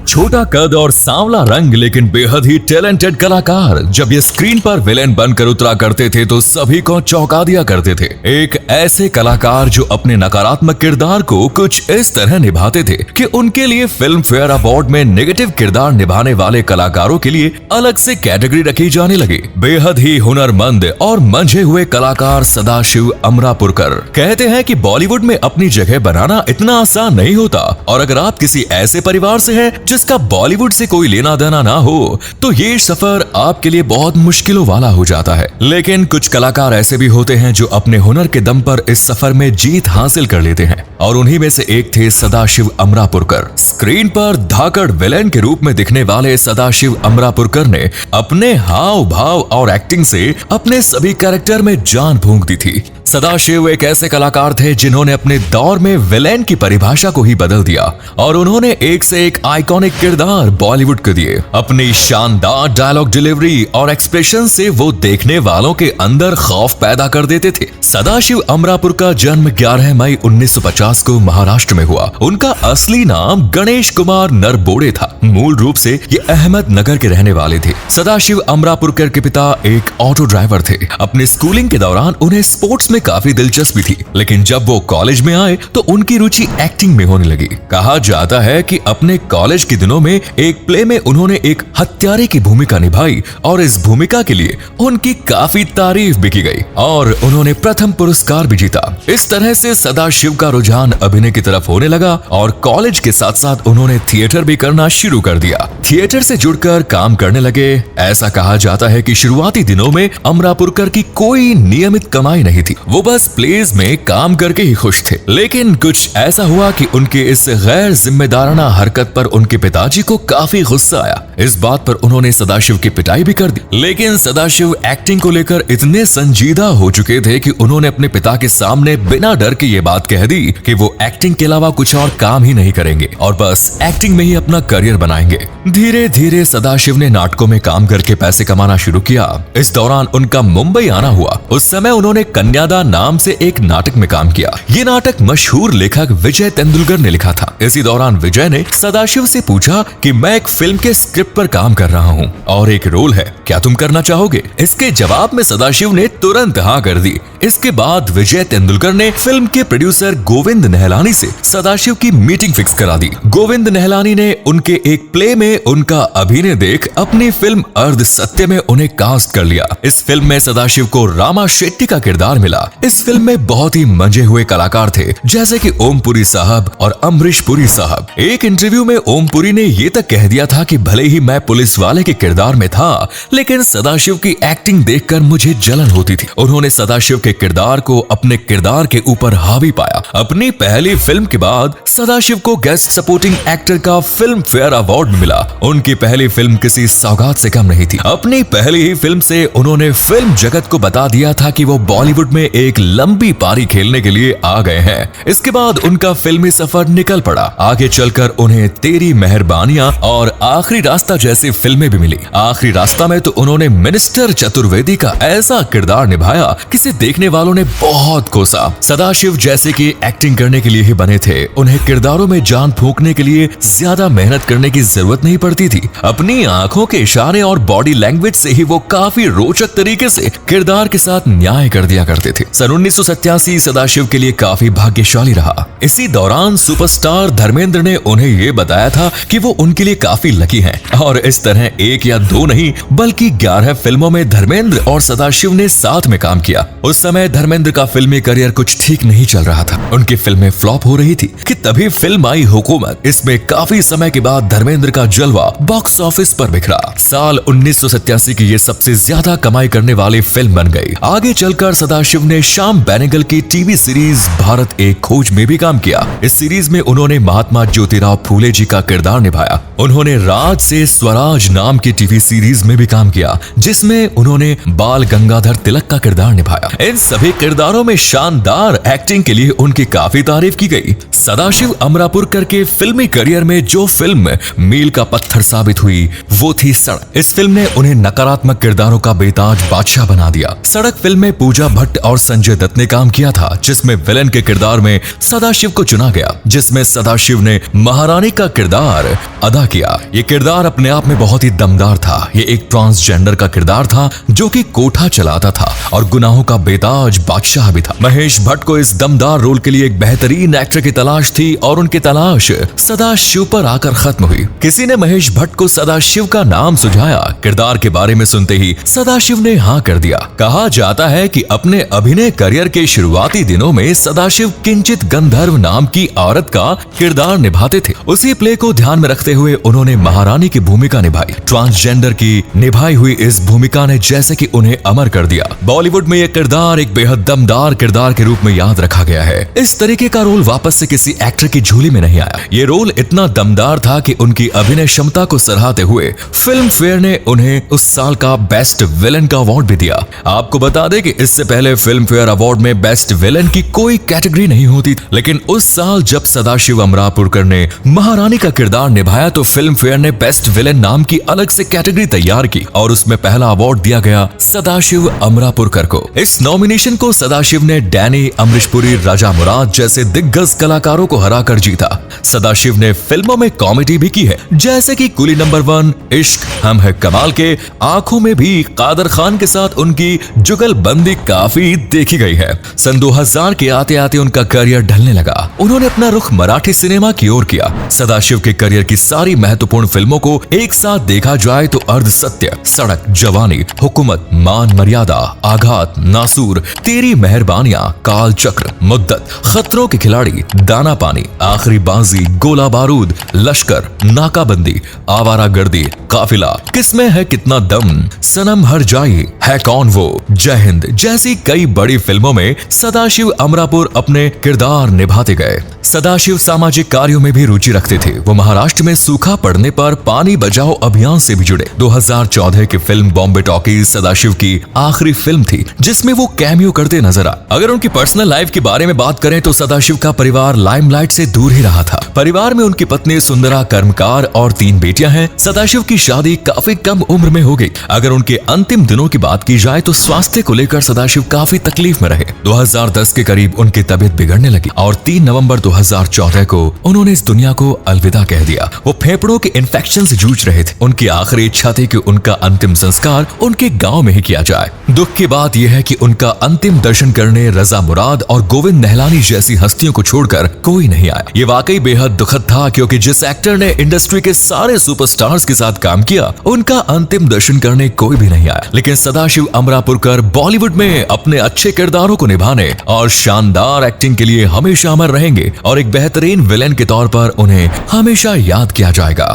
छोटा कद और सांवला रंग लेकिन बेहद ही टैलेंटेड कलाकार जब ये स्क्रीन पर विलेन बनकर उतरा करते थे तो सभी को चौंका दिया करते थे। एक ऐसे कलाकार जो अपने नकारात्मक किरदार को कुछ इस तरह निभाते थे कि उनके लिए फिल्म फेयर अवार्ड में नेगेटिव किरदार निभाने वाले कलाकारों के लिए अलग से कैटेगरी रखी जाने लगी। बेहद ही हुनरमंद और मंझे हुए कलाकार सदाशिव अमरापुरकर कहते हैं कि बॉलीवुड में अपनी जगह बनाना इतना आसान नहीं होता और अगर आप किसी ऐसे परिवार से हैं जिसका बॉलीवुड से कोई लेना देना ना हो तो ये सफर आपके लिए बहुत मुश्किलों वाला हो जाता है। लेकिन कुछ कलाकार ऐसे भी होते हैं जो अपने हुनर के दम पर इस सफर में जीत हासिल कर लेते हैं और उन्हीं में से एक थे सदाशिव अमरापुरकर। स्क्रीन पर धाकड़ विलेन के रूप में दिखने वाले सदाशिव अमरापुरकर ने अपने हाव भाव और एक्टिंग से अपने सभी कैरेक्टर में जान फूंक दी थी। सदाशिव एक ऐसे कलाकार थे जिन्होंने अपने दौर में विलेन की परिभाषा को ही बदल दिया और उन्होंने एक से एक आइकॉनिक किरदार बॉलीवुड को दिए। अपनी शानदार डायलॉग डिलीवरी और एक्सप्रेशन से वो देखने वालों के अंदर खौफ पैदा कर देते थे। सदाशिव अमरापुर का जन्म 11 मई 1950 को महाराष्ट्र में हुआ। उनका असली नाम गणेश कुमार नरबोड़े था। मूल रूप से ये अहमदनगर के रहने वाले थे। सदाशिव अमरापुरकर के पिता एक ऑटो ड्राइवर थे। अपने स्कूलिंग के दौरान उन्हें स्पोर्ट्स में काफी दिलचस्पी थी, लेकिन जब वो कॉलेज में आए तो उनकी रुचि एक्टिंग में होने लगी। कहा जाता है कि अपने कॉलेज के दिनों में एक प्ले में उन्होंने एक हत्यारे की भूमिका निभाई और इस भूमिका के लिए उनकी काफी तारीफ भी की गई और उन्होंने प्रथम पुरस्कार भी जीता। इस तरह से सदाशिव का रुझान अभिनय की तरफ होने लगा और कॉलेज के साथ साथ उन्होंने थिएटर भी करना शुरू कर दिया। थिएटर से जुड़कर काम करने लगे। ऐसा कहा जाता है कि शुरुआती दिनों में अमरापुरकर की कोई नियमित कमाई नहीं थी, वो बस प्लेज में काम करके ही खुश थे। लेकिन कुछ ऐसा हुआ कि उनके इस गैर जिम्मेदाराना हरकत पर उनके पिताजी को काफी गुस्सा आया। इस बात पर उन्होंने सदाशिव की पिटाई भी कर दी। लेकिन सदाशिव एक्टिंग को लेकर इतने संजीदा हो चुके थे कि उन्होंने अपने पिता के सामने बिना डर के ये बात कह दी कि वो एक्टिंग के अलावा कुछ और काम ही नहीं करेंगे और बस एक्टिंग में ही अपना करियर बनाएंगे। धीरे धीरे सदाशिव ने नाटकों में काम करके पैसे कमाना शुरू किया। इस दौरान उनका मुंबई आना हुआ। उस समय उन्होंने कन्यादा नाम से एक नाटक में काम किया। ये नाटक मशहूर लेखक विजय तेंदुलकर ने लिखा था। इसी दौरान विजय ने सदाशिव से पूछा कि मैं एक फिल्म के स्क्रिप्ट पर काम कर रहा हूँ और एक रोल है, क्या तुम करना चाहोगे? इसके जवाब में सदाशिव ने तुरंत हाँ कर दी। इसके बाद विजय तेंदुलकर ने फिल्म के प्रोड्यूसर गोविंद निहलानी से सदाशिव की मीटिंग फिक्स करा दी। गोविंद निहलानी ने उनके एक प्ले में उनका अभिनय देख अपनी फिल्म अर्ध सत्य में उन्हें कास्ट कर लिया। इस फिल्म में सदाशिव को रामा शेट्टी का किरदार मिला। इस फिल्म में बहुत ही मंझे हुए कलाकार थे जैसे कि ओम पुरी साहब और अमरीश पुरी साहब। एक इंटरव्यू में ओम पुरी ने ये तक कह दिया था कि भले ही मैं पुलिस वाले के किरदार में था, लेकिन सदाशिव की एक्टिंग देखकर मुझे जलन होती थी। उन्होंने सदाशिव के किरदार को अपने किरदार के ऊपर हावी पाया। अपनी पहली फिल्म के बाद सदाशिव को गेस्ट सपोर्टिंग एक्टर का फिल्म फेयर अवार्ड मिला। उनकी पहली फिल्म किसी सौगात से कम नहीं थी। अपनी पहली ही फिल्म से उन्होंने फिल्म जगत को बता दिया था कि वो बॉलीवुड में एक लंबी पारी खेलने के लिए आ गए हैं। इसके बाद उनका फिल्मी सफर निकल पड़ा। आगे चलकर उन्हें तेरी मेहरबानियां और आखिरी रास्ता जैसी फिल्में भी मिली। आखिरी रास्ता में तो उन्होंने मिनिस्टर चतुर्वेदी का ऐसा किरदार निभाया किसी देखने वालों ने बहुत कोसा। सदाशिव जैसे कि एक्टिंग करने के लिए ही बने थे। उन्हें किरदारों में जान फूंकने के लिए ज्यादा मेहनत करने की जरूरत नहीं पड़ती थी। अपनी आंखों के इशारे और बॉडी लैंग्वेज से ही वो काफी रोचक तरीके से किरदार के साथ न्याय कर दिया करते थे। सन 1987 सदाशिव के लिए काफी भाग्यशाली रहा। इसी दौरान सुपरस्टार धर्मेंद्र ने उन्हें ये बताया था कि वो उनके लिए काफी लकी हैं और इस तरह एक या दो नहीं बल्कि 11 फिल्मों में धर्मेंद्र और सदाशिव ने साथ में काम किया। उस समय धर्मेंद्र का फिल्मी करियर कुछ ठीक नहीं चल रहा था। उनकी फिल्में फ्लॉप हो रही थी कि तभी फिल्म आई हुकूमत। इसमें काफी समय के बाद धर्मेंद्र का जलवा बॉक्स ऑफिस पर बिखरा। साल 1987 की ये सबसे ज्यादा कमाई करने वाली फिल्म बन गई। आगे चलकर सदाशिव ने श्याम बेनेगल की टीवी सीरीज भारत एक खोज में भी काम किया। इस सीरीज में उन्होंने महात्मा ज्योतिराव फूले जी का किरदार निभाया। उन्होंने राज से स्वराज नाम की टीवी सीरीज में भी काम किया जिसमें उन्होंने बाल गंगाधर तिलक का किरदार निभाया। इन सभी किरदारों में शानदार एक्टिंग के लिए उनकी काफी तारीफ की गई। सदाशिव अमरापुरकर के फिल्मी करियर में जो फिल्म मील का पत्थर साबित हुई वो थी सड़क। इस फिल्म ने उन्हें नकारात्मक किरदारों का बेताज बादशाह बना दिया। सड़क फिल्म में पूजा भट्ट और संजय दत्त ने काम किया था जिसमें विलेन के किरदार में सदाशिव को चुना गया, जिसमें सदाशिव ने महारानी का किरदार अदा किया। ये किरदार अपने आप में बहुत ही दमदार था। ये एक ट्रांसजेंडर का किरदार था जो कि कोठा चलाता था और गुनाहों का बेताज बादशाह भी था। महेश भट्ट को इस दमदार रोल के लिए एक बेहतरीन एक्टर की तलाश थी और उनकी तलाश सदाशिव पर आकर खत्म हुई। किसी ने महेश भट्ट को सदाशिव का नाम सुझाया। किरदार के बारे में सुनते ही सदाशिव ने हाँ कर दिया। कहा जाता है कि अपने अभिनय करियर के शुरुआती दिनों में सदाशिव किंचित गंधर्व नाम की औरत का किरदार निभाते थे। उसी प्ले को ध्यान में रखते हुए उन्होंने महारानी की भूमिका निभाई। ट्रांसजेंडर की निभाई हुई इस भूमिका ने जैसे कि उन्हें अमर कर दिया। बॉलीवुड में यह किरदार एक बेहद दमदार किरदार के रूप में याद रखा गया है। इस तरीके का रोल वापस से किसी एक्टर की झोली में नहीं आया। ये रोल इतना दमदार था कि उनकी अभिनय क्षमता को सराहते हुए फिल्म फेयर ने उन्हें उस साल का बेस्ट विलन का अवार्ड भी दिया। आपको बता दें कि इससे पहले फिल्म फेयर अवार्ड में बेस्ट विलन की कोई कैटेगरी नहीं होती, लेकिन उस साल जब सदाशिव अमरापुरकर ने महारानी का किरदार निभाया तो फिल्म फेयर ने बेस्ट विलन नाम की अलग से कैटेगरी तैयार की और उसमें पहला अवार्ड दिया गया सदाशिव अमरापुरकर को। इस नॉमिनेशन को सदाशिव ने डैनी, अमरीश पुरी, राजा मुराद जैसे दिग्गज कलाकारों को हराकर जीता। सदाशिव ने फिल्मों में कॉमेडी भी की है, जैसे कि कुली नंबर 1, इश्क, हम है कमाल के, आंखों में भी कादर खान के साथ उनकी जुगलबंदी काफी देखी गई है। सन 2000 के आते आते उनका करियर ढलने लगा। उन्होंने अपना रुख मराठी सिनेमा की ओर किया। सदाशिव के करियर की सारी महत्वपूर्ण फिल्मों को एक साथ देखा जाए तो अर्ध सत्य, सड़क, जवानी, हुकूमत, मान मर्यादा, आघात, नासूर, तेरी मेहरबानियां, काल चक्र, मुद्दत, खतरों के खिलाड़ी, दाना पानी, आखिरी बाजी, गोला बारूद, लश्कर, नाकाबंदी, आवारा गर्दी, काफिला, किसमें है कितना दम, सनम हर जाई, है कौन वो, जय हिंद जैसी कई बड़ी फिल्मों में सदाशिव अमरापुर अपने किरदार निभाते गए। सदाशिव सामाजिक कार्यों में भी रुचि रखते थे। वो महाराष्ट्र में सूखा पड़ने पर पानी बचाओ अभियान से भी जुड़े। 2014 की फिल्म बॉम्बे टॉकीज सदाशिव की आखिरी फिल्म थी जिसमें वो कैमियो करते नजर आए। अगर उनकी पर्सनल लाइफ के बारे में बात करें तो सदाशिव का परिवार लाइमलाइट से दूर ही रहा था। परिवार में उनकी पत्नी सुंदरा कर्मकार और 3 बेटियां हैं। सदाशिव की शादी काफी कम उम्र में हो गई। अगर उनके अंतिम दिनों की बात की जाए तो स्वास्थ्य को लेकर सदाशिव काफी तकलीफ में रहे। 2010 के करीब उनकी तबीयत बिगड़ने लगी और 3 नवंबर 2014 को उन्होंने इस दुनिया को अलविदा कह दिया। वो फेफड़ों के इन्फेक्शन से जूझ रहे थे। उनकी आखिरी इच्छा थी कि उनका अंतिम संस्कार उनके गांव में ही किया जाए। दुख की बात यह है कि उनका अंतिम दर्शन करने रजा मुराद और गोविंद नहलानी जैसी हस्तियों को छोड़कर कोई नहीं आया। ये वाकई बेहद दुखद था क्योंकि जिस एक्टर ने इंडस्ट्री के सारे सुपरस्टार्स के साथ काम किया उनका अंतिम दर्शन करने कोई भी नहीं आया। लेकिन सदाशिव अमरापुरकर बॉलीवुड में अपने अच्छे किरदारों को निभाने और शानदार एक्टिंग के लिए हमेशा अमर रहेंगे और एक बेहतरीन विलेन के तौर पर उन्हें हमेशा याद किया जाएगा।